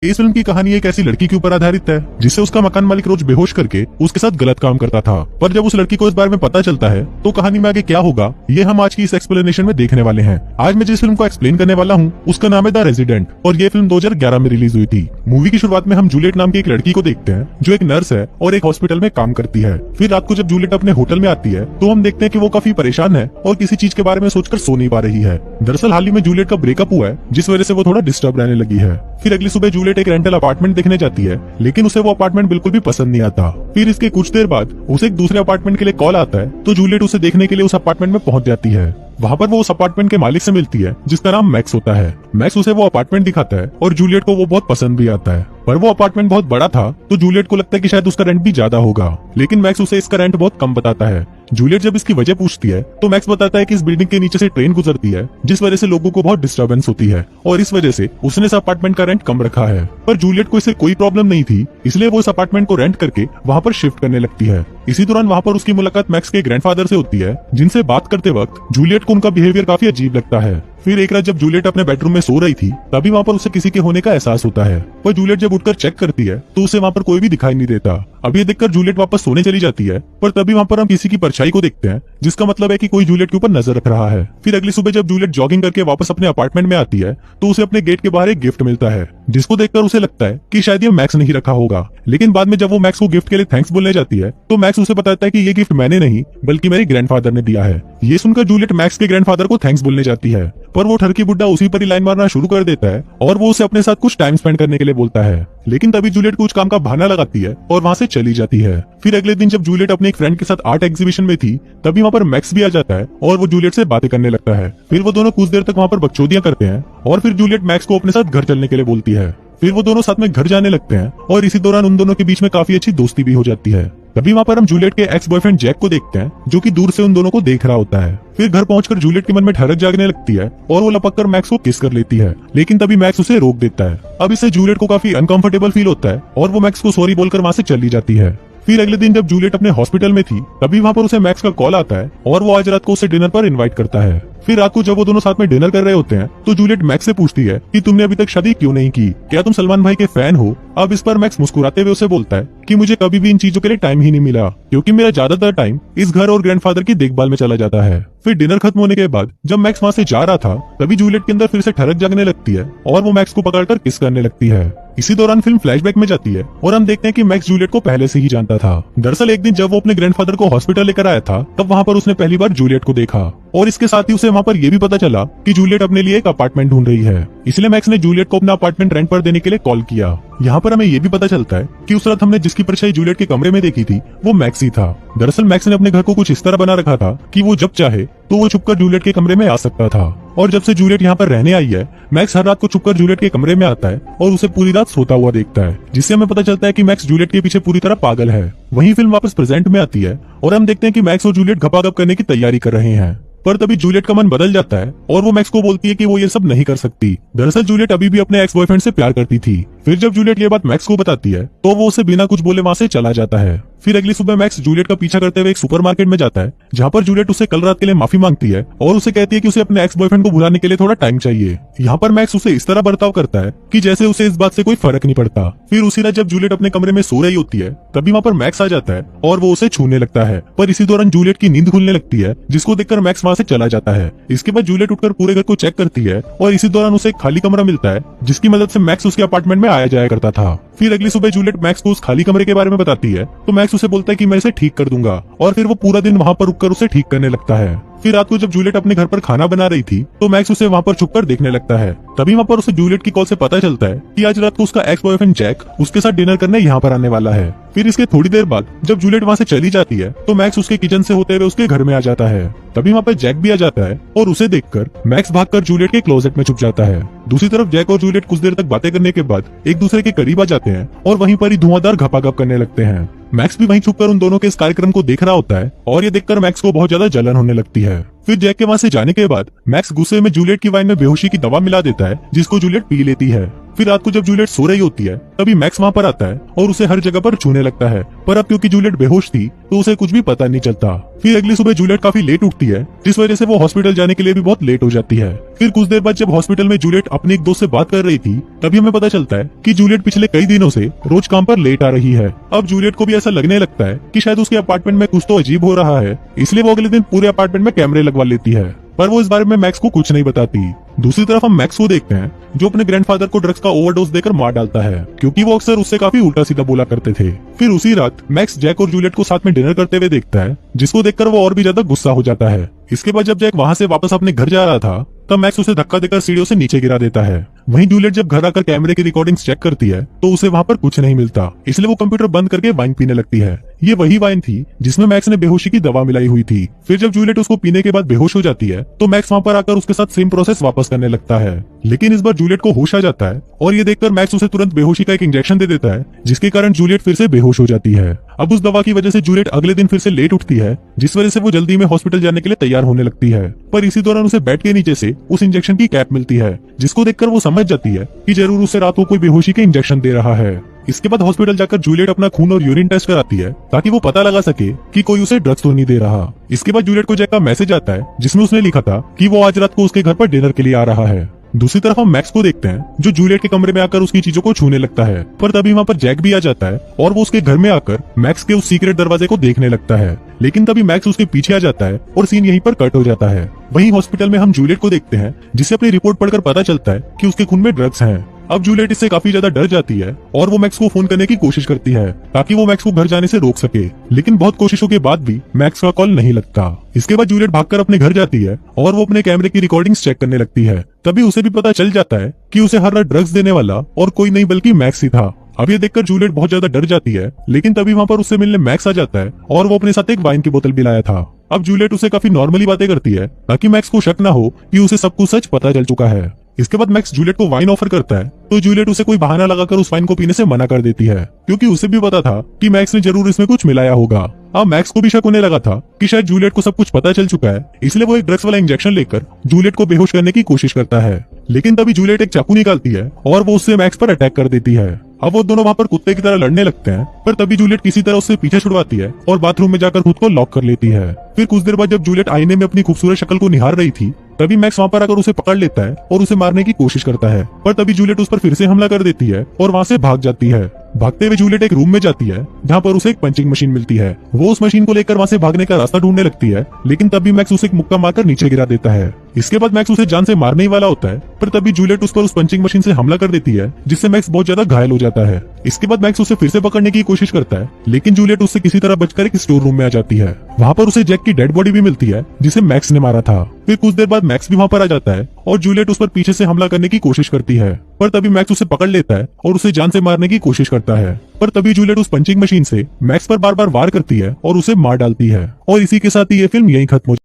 इस फिल्म की कहानी एक ऐसी लड़की के ऊपर आधारित है जिसे उसका मकान मालिक रोज बेहोश करके उसके साथ गलत काम करता था। पर जब उस लड़की को इस बारे में पता चलता है तो कहानी में आगे क्या होगा ये हम आज की इस एक्सप्लेनेशन में देखने वाले हैं। आज मैं जिस फिल्म को एक्सप्लेन करने वाला हूँ उसका नाम है द रेजिडेंट और ये फिल्म 2011 में रिलीज हुई थी। मूवी की शुरुआत में हम जूलियट नाम की एक लड़की को देखते हैं जो एक नर्स है और एक हॉस्पिटल में काम करती है। फिर रात को जब जूलियट अपने होटल में आती है तो हम देखते हैं कि वो काफी परेशान है और किसी चीज के बारे में सोचकर सो नहीं पा रही है। दरअसल हाल ही में जूलियट का ब्रेकअप हुआ है जिस वजह से वो थोड़ा डिस्टर्ब रहने लगी है। फिर अगली सुबह जूलियट एक रेंटल अपार्टमेंट देखने जाती है लेकिन उसे वो अपार्टमेंट बिल्कुल भी पसंद नहीं आता। फिर इसके कुछ देर बाद उसे एक दूसरे अपार्टमेंट के लिए कॉल आता है तो जूलियट उसे देखने के लिए उस अपार्टमेंट में पहुंच जाती है। वहाँ पर वो उस अपार्टमेंट के मालिक से मिलती है जिसका नाम मैक्स होता है। मैक्स उसे वो अपार्टमेंट दिखाता है और जूलियट को वो बहुत पसंद भी आता है। पर वो अपार्टमेंट बहुत बड़ा था तो जूलियट को लगता है कि शायद उसका रेंट भी ज्यादा होगा, लेकिन मैक्स उसे इसका रेंट बहुत कम बताता है। जूलियट जब इसकी वजह पूछती है तो मैक्स बताता है कि इस बिल्डिंग के नीचे से ट्रेन गुजरती है जिस वजह से लोगों को बहुत डिस्टर्बेंस होती है और इस वजह से उसने इस अपार्टमेंट का रेंट कम रखा है। पर जूलियट को इससे कोई प्रॉब्लम नहीं थी, इसलिए वो इस अपार्टमेंट को रेंट करके वहाँ पर शिफ्ट करने लगती है। इसी दौरान वहाँ पर उसकी मुलाकात मैक्स के ग्रैंडफादर से होती है जिनसे बात करते वक्त जूलियट को उनका बिहेवियर काफी अजीब लगता है। फिर एक रात जब जूलियट अपने बेडरूम में सो रही थी तभी वहाँ पर उसे किसी के होने का एहसास होता है। पर जूलियट जब उठकर चेक करती है तो उसे वहाँ पर कोई भी दिखाई नहीं देता। अब ये देखकर जूलियट वापस सोने चली जाती है पर तभी वहाँ पर हम किसी की परछाई को देखते हैं जिसका मतलब है कि कोई जूलियट के ऊपर नजर रख रहा है। फिर अगली सुबह जब जूलियट जॉगिंग करके वापस अपने अपार्टमेंट में आती है तो उसे अपने गेट के बाहर एक गिफ्ट मिलता है जिसको देखकर उसे लगता है कि शायद ये मैक्स नहीं रखा होगा। लेकिन बाद में जब वो मैक्स को गिफ्ट के लिए थैंक्स बोलने जाती है तो मैक्स उसे बताता है कि ये गिफ्ट मैंने नहीं बल्कि मेरे ग्रैंडफादर ने दिया है। ये सुनकर जूलियट मैक्स के ग्रैंडफादर को थैंक्स बोलने जाती है पर वो ठरकी बुड्ढा उसी पर ही लाइन मारना शुरू कर देता है और वो उसे अपने साथ कुछ टाइम स्पेंड करने के लिए बोलता है। लेकिन तभी जूलियट कुछ काम का बहाना लगाती है और वहाँ से चली जाती है। फिर अगले दिन जब जूलियट अपने एक फ्रेंड के साथ आर्ट एग्जीबिशन में थी तभी वहाँ पर मैक्स भी आ जाता है और वो जूलियट से बातें करने लगता है। फिर वो दोनों कुछ देर तक वहाँ पर बकचोदियां करते हैं और फिर जूलियट मैक्स को अपने साथ घर चलने के लिए बोलती है। फिर वो दोनों साथ में घर जाने लगते हैं और इसी दौरान उन दोनों के बीच में काफी अच्छी दोस्ती भी हो जाती है। तभी वहाँ पर हम जूलियट के एक्स बॉयफ्रेंड जैक को देखते हैं जो कि दूर से उन दोनों को देख रहा होता है। फिर घर पहुंचकर जूलियट के मन में ठरक जागने लगती है और वो लपक कर मैक्स को किस कर लेती है, लेकिन तभी मैक्स उसे रोक देता है। अब इससे जूलियट को काफी अनकंफर्टेबल फील होता है और वो मैक्स को सॉरी बोलकर वहाँ से चली जाती है। फिर अगले दिन जब जूलियट अपने हॉस्पिटल में थी तभी वहाँ पर उसे मैक्स का कॉल आता है और वो आज रात को उसे डिनर पर इनवाइट करता है। फिर रात को जब वो दोनों साथ में डिनर कर रहे होते हैं तो जूलियट मैक्स से पूछती है कि तुमने अभी तक शादी क्यों नहीं की, क्या तुम सलमान भाई के फैन हो। अब इस पर मैक्स मुस्कुराते हुए उसे बोलता है कि मुझे कभी भी इन चीजों के लिए टाइम ही नहीं मिला क्योंकि मेरा ज्यादातर टाइम इस घर और ग्रैंडफादर की देखभाल में चला जाता है। फिर डिनर खत्म होने के बाद जब मैक्स वहाँ से जा रहा था तभी जूलियट के अंदर फिर से ठरक जागने लगती है और वो मैक्स को पकड़कर किस करने लगती है। इसी दौरान फिल्म फ्लैशबैक में जाती है और हम देखते हैं कि मैक्स जूलियट को पहले से ही जानता था। दरअसल एक दिन जब वो अपने ग्रैंडफादर को हॉस्पिटल लेकर आया था तब वहाँ पर उसने पहली बार जूलियट को देखा और इसके साथ ही उसे वहाँ पर यह भी पता चला कि जूलियट अपने लिए एक अपार्टमेंट ढूंढ रही है। इसलिए मैक्स ने जूलियट को अपना अपार्टमेंट रेंट पर देने के लिए कॉल किया। यहाँ पर हमें ये भी पता चलता है कि उस रात हमने जिसकी परछाई जूलियट के कमरे में देखी थी वो मैक्स ही था। दरअसल मैक्स ने अपने घर को कुछ इस तरह बना रखा था कि वो जब चाहे तो वो छुपकर जूलियट के कमरे में आ सकता था और जब से जूलियट यहाँ पर रहने आई है मैक्स हर रात को छुपकर जूलियट के कमरे में आता है और उसे पूरी रात सोता हुआ देखता है, जिससे हमें पता चलता है कि मैक्स जूलियट के पीछे पूरी तरह पागल है। वहीं फिल्म वापस प्रेजेंट में आती है और हम देखते हैं कि मैक्स और जूलियट गपागप करने की तैयारी कर रहे हैं। पर तभी जूलियट का मन बदल जाता है और वो मैक्स को बोलती है कि वो ये सब नहीं कर सकती। दरअसल जूलियट अभी भी अपने एक्स बॉयफ्रेंड से प्यार करती थी। फिर जब जूलियट ये बात मैक्स को बताती है तो वो उसे बिना कुछ बोले वहाँ से चला जाता है। फिर अगली सुबह मैक्स जूलियट का पीछा करते हुए एक सुपरमार्केट में जाता है जहाँ पर जूलियट उसे कल रात के लिए माफी मांगती है और उसे कहती है कि उसे अपने एक्स बॉयफ्रेंड को भुलाने के लिए थोड़ा टाइम चाहिए। यहाँ पर मैक्स उसे इस तरह बर्ताव करता है कि जैसे उसे इस बात से कोई फर्क नहीं पड़ता। फिर उसी रात जब जूलियट अपने कमरे में सो रही होती है तभी वहाँ पर मैक्स आ जाता है और वो उसे छूने लगता है। पर इसी दौरान जूलियट की नींद खुलने लगती है जिसको देखकर मैक्स वहाँ से चला जाता है। इसके बाद जूलियट उठकर पूरे घर को चेक करती है और इसी दौरान उसे एक खाली कमरा मिलता है जिसकी मदद से मैक्स उसके अपार्टमेंट में आया जाया करता था। फिर अगली सुबह जूलियट मैक्स को उस खाली कमरे के बारे में बताती है तो मैक्स उसे बोलता है कि मैं इसे ठीक कर दूंगा और फिर वो पूरा दिन वहाँ पर रुककर उसे ठीक करने लगता है। फिर रात को जब जूलियट अपने घर पर खाना बना रही थी तो मैक्स उसे वहाँ पर छुपकर देखने लगता है। तभी वहाँ पर उसे जूलियट की कॉल से पता चलता है कि आज रात को उसका एक्स बॉयफ्रेंड जैक उसके साथ डिनर करने यहाँ पर आने वाला है। फिर इसके थोड़ी देर बाद जब जूलियट वहाँ से चली जाती है तो मैक्स उसके किचन से होते हुए उसके घर में आ जाता है। तभी वहाँ पर जैक भी आ जाता है और उसे देखकर मैक्स भागकर जूलियट के क्लोजेट में छुप जाता है। दूसरी तरफ जैक और जूलियट कुछ देर तक बातें करने के बाद एक दूसरे के करीब आ जाते हैं और वहीं पर ही धुआंधार घपाघप करने लगते हैं। मैक्स भी वहीं छुपकर उन दोनों के इस कार्यक्रम को देख रहा होता है और ये देखकर मैक्स को बहुत ज्यादा जलन होने लगती है। फिर जैक के वहाँ से जाने के बाद मैक्स गुस्से में जूलियट की वाइन में बेहोशी की दवा मिला देता है, जिसको जूलियट पी लेती है। फिर रात को जब जूलियट सो रही होती है तभी मैक्स वहाँ पर आता है और उसे हर जगह पर छूने लगता है, पर अब क्योंकि जूलियट बेहोश थी तो उसे कुछ भी पता नहीं चलता। फिर अगली सुबह जूलियट काफी लेट उठती है, जिस वजह से वो हॉस्पिटल जाने के लिए भी बहुत लेट हो जाती है। फिर कुछ देर बाद जब हॉस्पिटल में जूलियट अपने एक दोस्त से बात कर रही थी तभी हमें पता चलता है कि जूलियट पिछले कई दिनों से रोज काम पर लेट आ रही है। अब जूलियट को भी ऐसा लगने लगता है कि शायद उसके अपार्टमेंट में कुछ तो अजीब हो रहा है, इसलिए वो अगले दिन पूरे अपार्टमेंट में कैमरे लगवा लेती है, पर वो इस बारे में मैक्स को कुछ नहीं बताती। दूसरी तरफ हम मैक्स को देखते हैं जो अपने ग्रैंडफादर को ड्रग्स का ओवरडोज देकर मार डालता है, क्योंकि वो अक्सर उससे काफी उल्टा सीधा बोला करते थे। फिर उसी रात मैक्स जैक और जूलियट को साथ में डिनर करते हुए देखता है, जिसको देखकर वो और भी ज्यादा गुस्सा हो जाता है। इसके बाद जब जैक वहाँ से वापस अपने घर जा रहा था तब मैक्स उसे धक्का देकर सीढ़ियों से नीचे गिरा देता है। वहीं जूलियट जब घर आकर कैमरे की रिकॉर्डिंग्स चेक करती है तो उसे वहाँ पर कुछ नहीं मिलता, इसलिए वो कंप्यूटर बंद करके वाइन पीने लगती है। ये वही वाइन थी जिसमें मैक्स ने बेहोशी की दवा मिलाई हुई थी। फिर जब जूलियट उसको पीने के बाद बेहोश हो जाती है तो मैक्स वहाँ पर आकर उसके साथ सेम प्रोसेस वापस करने लगता है, लेकिन इस बार जूलियट को होश आ जाता है और ये देखकर मैक्स उसे तुरंत बेहोशी का एक इंजेक्शन दे देता है, जिसके कारण जूलियट फिर से बेहोश हो जाती है। अब उस दवा की वजह से जूलियट अगले दिन फिर से लेट उठती है, जिस वजह से वो जल्दी में हॉस्पिटल जाने के लिए तैयार होने लगती है, पर इसी दौरान उसे बेड के नीचे से उस इंजेक्शन की कैप मिलती है, जिसको देखकर वो समझ जाती है कि जरूर उसे रात को कोई बेहोशी के इंजेक्शन दे रहा है। इसके बाद हॉस्पिटल जाकर जूलियट अपना खून और यूरिन टेस्ट कराती है ताकि वो पता लगा सके कि कोई उसे ड्रग्स तो नहीं दे रहा। इसके बाद जूलियट को जैक का मैसेज आता है जिसमें उसने लिखा था कि वो आज रात को उसके घर पर डिनर के लिए आ रहा है। दूसरी तरफ हम मैक्स को देखते हैं जो जूलियट के कमरे में आकर उसकी चीजों को छूने लगता है, पर तभी वहाँ पर जैक भी आ जाता है और वो उसके घर में आकर मैक्स के उस सीक्रेट दरवाजे को देखने लगता है, लेकिन तभी मैक्स उसके पीछे आ जाता है और सीन यहीं पर कट हो जाता है। वहीं हॉस्पिटल में हम जूलियट को देखते हैं जिसे अपनी रिपोर्ट पढ़कर पता चलता है कि उसके खून में ड्रग्स हैं। अब जूलियट इससे काफी ज्यादा डर जाती है और वो मैक्स को फोन करने की कोशिश करती है ताकि वो मैक्स को घर जाने से रोक सके, लेकिन बहुत कोशिशों के बाद भी मैक्स का कॉल नहीं लगता। इसके बाद जूलियट भागकर अपने घर जाती है और वो अपने कैमरे की रिकॉर्डिंग्स चेक करने लगती है। तभी उसे भी पता चल जाता है कि उसे हर रात ड्रग्स देने वाला और कोई नहीं बल्कि मैक्स ही था। अब ये देखकर जूलियट बहुत ज्यादा डर जाती है, लेकिन तभी वहाँ पर उससे मिलने मैक्स आ जाता है और वो अपने साथ एक वाइन की बोतल भी लाया था। अब जूलियट उसे काफी नॉर्मली बातें करती है ताकि मैक्स को शक न हो कि उसे सब कुछ सच पता चल चुका है। इसके बाद मैक्स जूलियट को वाइन ऑफर करता है तो जूलियट उसे कोई बहाना लगाकर उस वाइन को पीने से मना कर देती है, क्योंकि उसे भी पता था कि मैक्स ने जरूर इसमें कुछ मिलाया होगा। अब मैक्स को भी शक होने लगा था कि शायद जूलियट को सब कुछ पता चल चुका है, इसलिए वो एक ड्रग्स वाला इंजेक्शन लेकर जूलियट को बेहोश करने की कोशिश करता है, लेकिन तभी जूलियट एक चाकू निकालती है और वो उससे मैक्स पर अटैक कर देती है। अब वो दोनों वहाँ पर कुत्ते की तरह लड़ने लगते हैं, पर तभी जूलियट किसी तरह उससे पीछे छुड़वाती है और बाथरूम में जाकर खुद को लॉक कर लेती है। फिर कुछ देर बाद जब जूलियट आईने में अपनी खूबसूरत शक्ल को निहार रही थी तभी मैक्स वहाँ पर आकर उसे पकड़ लेता है और उसे मारने की कोशिश करता है, पर तभी जूलियट उस पर फिर से हमला कर देती है और वहाँ से भाग जाती है। भागते हुए जूलियट एक रूम में जाती है जहाँ पर उसे एक पंचिंग मशीन मिलती है। वो उस मशीन को लेकर वहाँ से भागने का रास्ता ढूंढने लगती है, लेकिन तभी मैक्स उसे एक मुक्का मारकर नीचे गिरा देता है। इसके बाद मैक्स उसे जान से मारने ही वाला होता है, पर तभी जूलियट उस पर उस पंचिंग मशीन से हमला कर देती है, जिससे मैक्स बहुत ज्यादा घायल हो जाता है। इसके बाद मैक्स उसे फिर से पकड़ने की कोशिश करता है, लेकिन जूलियट उससे किसी तरह बचकर एक स्टोर रूम में आ जाती है। वहाँ पर उसे जैक की डेड बॉडी भी मिलती है जिसे मैक्स ने मारा था। फिर कुछ देर बाद मैक्स भी वहाँ पर आ जाता है और जूलियट उस पर पीछे से हमला करने की कोशिश करती है, पर तभी मैक्स उसे पकड़ लेता है और उसे जान से मारने की कोशिश करता है, पर तभी जूलियट उस पंचिंग मशीन से मैक्स पर बार बार वार करती है और उसे मार डालती है। और इसी के साथ ही ये फिल्म यहीं खत्म हो